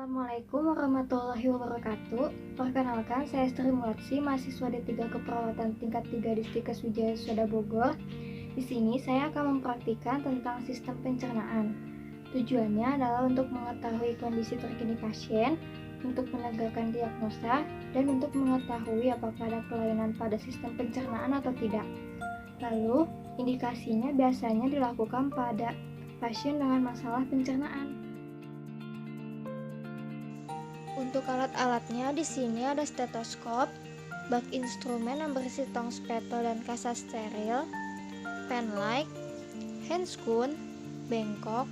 Assalamualaikum warahmatullahi wabarakatuh. Perkenalkan, saya Sri Mulatsi, mahasiswa D3 Keperawatan tingkat 3 Distrik Keswijaya Soda Bogor. Di sini saya akan mempraktikkan tentang sistem pencernaan. Tujuannya adalah untuk mengetahui kondisi terkini pasien, untuk menegakkan diagnosa, dan untuk mengetahui apakah ada kelainan pada sistem pencernaan atau tidak. Lalu, indikasinya biasanya dilakukan pada pasien dengan masalah pencernaan. Untuk alat-alatnya di sini ada stetoskop, bak instrumen yang berisi tong speto dan kasa steril, pen light, handscoon, bengkok,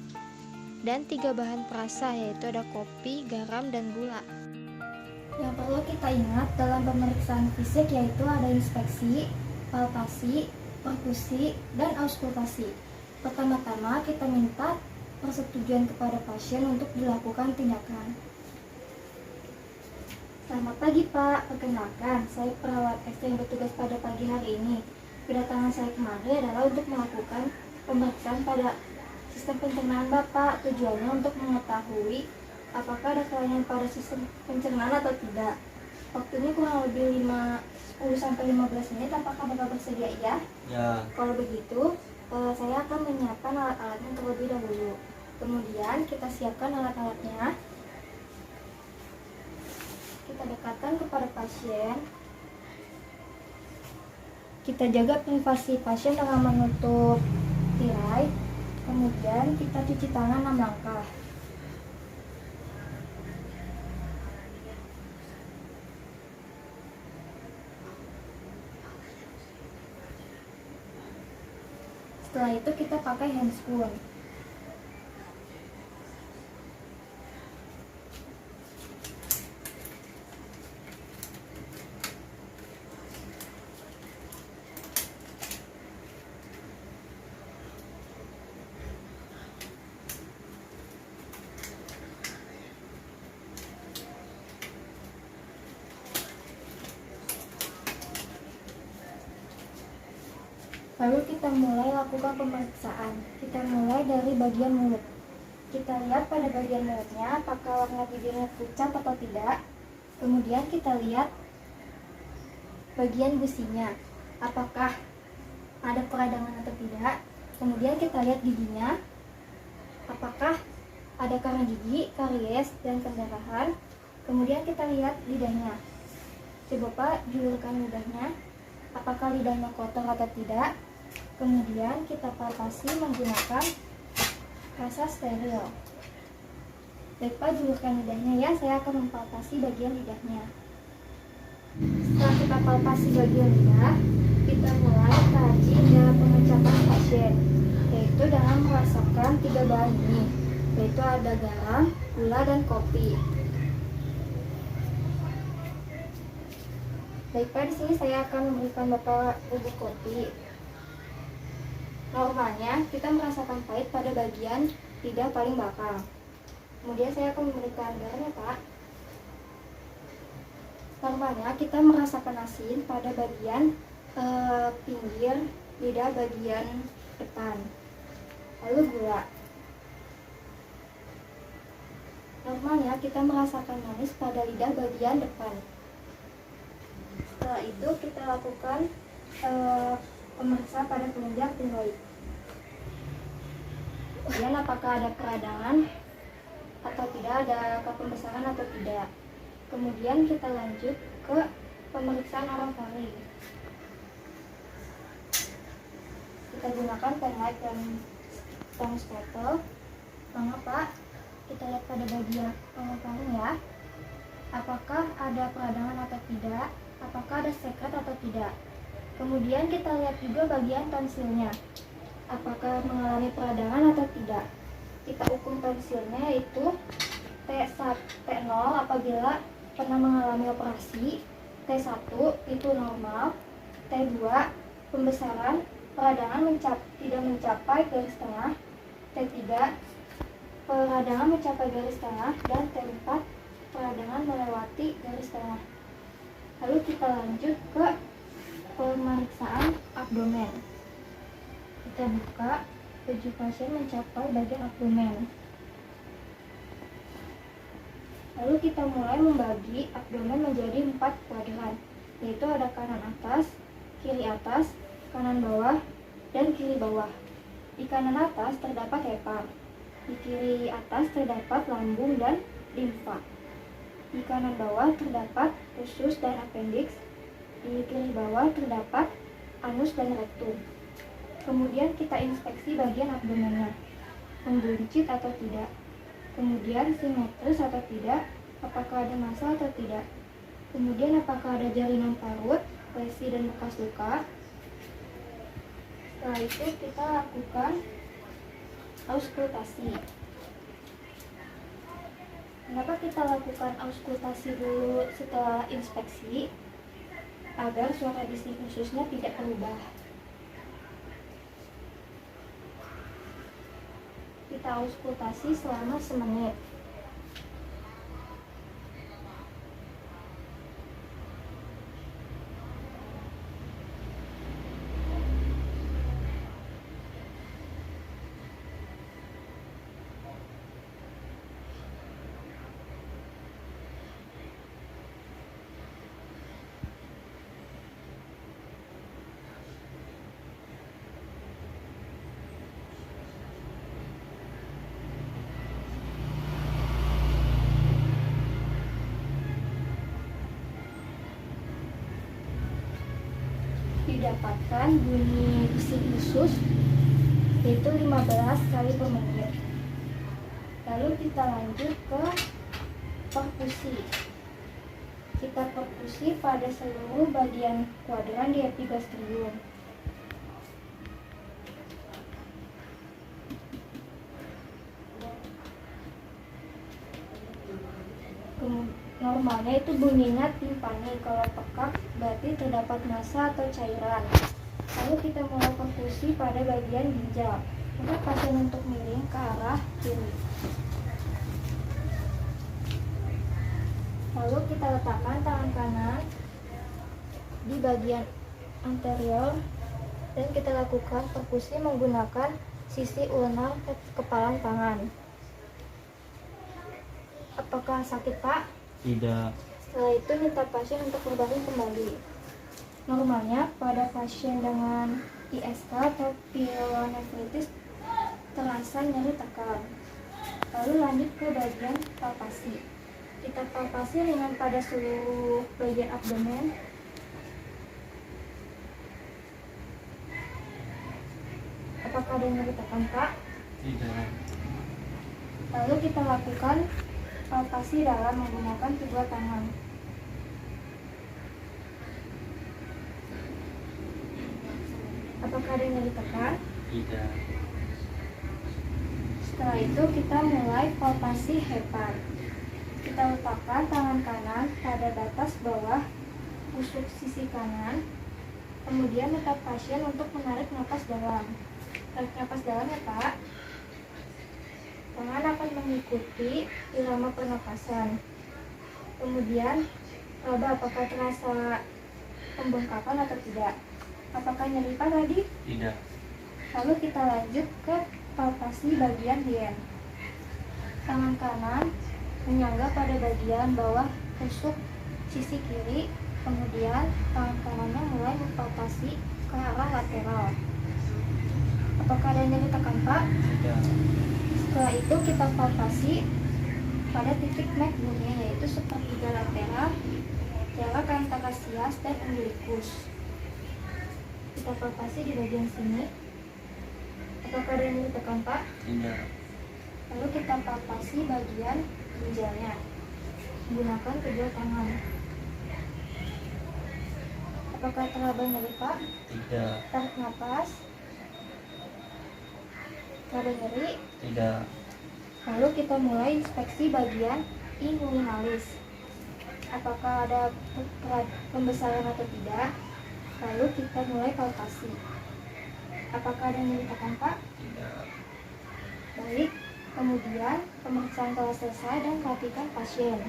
dan 3 bahan perasa yaitu ada kopi, garam, dan gula. Yang perlu kita ingat dalam pemeriksaan fisik yaitu ada inspeksi, palpasi, perkusi, dan auskultasi. Pertama-tama kita minta persetujuan kepada pasien untuk dilakukan tindakan. Selamat pagi Pak, perkenalkan saya perawat ekstri yang bertugas pada pagi hari ini. Kedatangan saya kemari adalah untuk melakukan pemeriksaan pada sistem pencernaan Bapak. Tujuannya untuk mengetahui apakah ada kelainan pada sistem pencernaan atau tidak. Waktunya kurang lebih 10-15 menit, apakah Bapak bersedia ya? Ya. Kalau begitu, saya akan menyiapkan alat-alatnya terlebih dahulu. Kemudian kita siapkan alat-alatnya. Kita dekatkan kepada pasien. Kita jaga privasi pasien dengan menutup tirai. Kemudian kita cuci tangan 6 langkah. Setelah itu kita pakai handscoon. Lalu kita mulai lakukan pemeriksaan. Kita mulai dari bagian mulut. Kita lihat pada bagian mulutnya apakah warna bibirnya pucat atau tidak. Kemudian kita lihat bagian gusinya, apakah ada peradangan atau tidak. Kemudian kita lihat giginya, apakah ada karang gigi, karies, dan pendarahan. Kemudian kita lihat lidahnya. Coba Pak julurkan lidahnya, apakah lidahnya kotor atau tidak. Kemudian kita palpasi menggunakan kasa steril. Baik Pak, julurkan lidahnya ya, saya akan mempalpasi bagian lidahnya. Setelah kita palpasi bagian lidah, kita mulai kaji indera pengecapan pasien, yaitu dengan merasakan 3 bahan ini, yaitu ada garam, gula, dan kopi. Baik Pak, di sini saya akan memberikan Bapak bubuk kopi. Normalnya kita merasakan pahit pada bagian lidah paling belakang. Kemudian saya akan memberikan garam ya Pak. Normalnya kita merasakan asin pada bagian pinggir lidah bagian depan. Lalu gula. Normalnya kita merasakan manis pada lidah bagian depan. Setelah itu kita lakukan pemeriksaan pada penunjang tiroid. Kemudian apakah ada peradangan atau tidak, ada pembesaran atau tidak. Kemudian kita lanjut ke pemeriksaan orofaring. Kita gunakan pen light dan tong speto. Mangga Pak, kita lihat pada bagian orofaring ya. Apakah ada peradangan atau tidak, apakah ada sekret atau tidak. Kemudian kita lihat juga bagian tonsilnya, apakah mengalami peradangan atau tidak. Kita ukur tonsilnya yaitu T0 apabila pernah mengalami operasi, T1 itu normal, T2 pembesaran, peradangan tidak mencapai garis tengah, T3 peradangan mencapai garis tengah, dan T4 peradangan melewati garis tengah. Lalu kita lanjut ke pemeriksaan abdomen. Kita buka, baju pasien mencapai bagian abdomen. Lalu kita mulai membagi abdomen menjadi 4 kuadran, yaitu ada kanan atas, kanan bawah, dan kiri bawah. Di kanan atas terdapat hepar, di kiri atas terdapat lambung dan limfa. Di kanan bawah terdapat usus dan appendix, di kiri bawah terdapat anus dan rektum. Kemudian kita inspeksi bagian abdomennya, membuncit atau tidak. Kemudian simetris atau tidak, apakah ada massa atau tidak. Kemudian apakah ada jalinan parut, lesi dan bekas luka. Setelah itu kita lakukan auskultasi. Kenapa kita lakukan auskultasi dulu setelah inspeksi? Agar suara bising ususnya tidak berubah. Kita auskultasi selama semenit. Didapatkan bunyi bising usus yaitu 15 kali per menit. Lalu kita lanjut ke perkusi. Kita perkusi pada seluruh bagian kuadran di epigastrium. Normalnya itu bunyinya timpani, kalau pekak berarti terdapat massa atau cairan. Lalu kita mulai perkusi pada bagian ginjal. Untuk pasien untuk miring ke arah kiri. Lalu kita letakkan tangan kanan di bagian anterior dan kita lakukan perkusi menggunakan sisi ulnar kepalan tangan. Apakah sakit, Pak? Tidak. Setelah itu minta pasien untuk berbaring kembali. Normalnya pada pasien dengan ISK atau pyelonefritis terasa nyeri tekan. Lalu lanjut ke bagian palpasi. Kita palpasi ringan pada seluruh bagian abdomen. Apakah ada nyeri tekan, Pak? Tidak. Lalu kita lakukan palpasi dalam menggunakan kedua tangan. Apakah ada nyeri tekan? Tidak. Setelah itu kita mulai palpasi hepar. Kita letakkan tangan kanan pada batas bawah usuk sisi kanan. Kemudian minta pasien untuk menarik napas dalam. Tarik napas dalam ya, Pak. Tangan akan mengikuti irama pernapasan. Kemudian raba apakah terasa pembengkakan atau tidak. Apakah nyeri, Pak, tadi? Tidak. Lalu kita lanjut ke palpasi bagian hien. Tangan kanan menyangga pada bagian bawah tusuk sisi kiri, kemudian tangan kanannya mulai mempalpasi ke arah lateral. Apakah ada nyeri tekan, Pak? Tidak. Setelah itu kita palpasi pada titik McBurney, yaitu sepertiga lateral, jarak antara sias dan umbilicus. Kita palpasi di bagian sini. Apakah ada nyeri tekan, Pak? Tidak. Lalu kita palpasi bagian ginjalnya menggunakan kedua tangan. Apakah teraba nyeri, Pak? Tidak. Tarik napas. Teraba nyeri. Tidak. Lalu kita mulai inspeksi bagian inguinalis. Apakah ada pembesaran atau tidak? Lalu kita mulai palpasi. Apakah ada nyeri tekan, Pak? Tidak. Baik. Kemudian pemeriksaan telah selesai dan perhatikan pasien.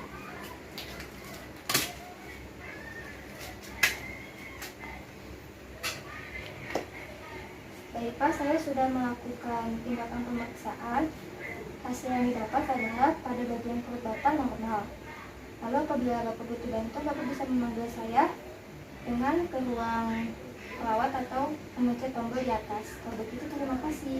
Baik, Pak, saya sudah melakukan tindakan pemeriksaan. Hasil yang didapat adalah pada bagian perut batal normal. Lalu apabila Bapak butuh bantuan, Bapak bisa memanggil saya dengan ke ruang perawat atau memencet tombol di atas. Kalau begitu, terima kasih.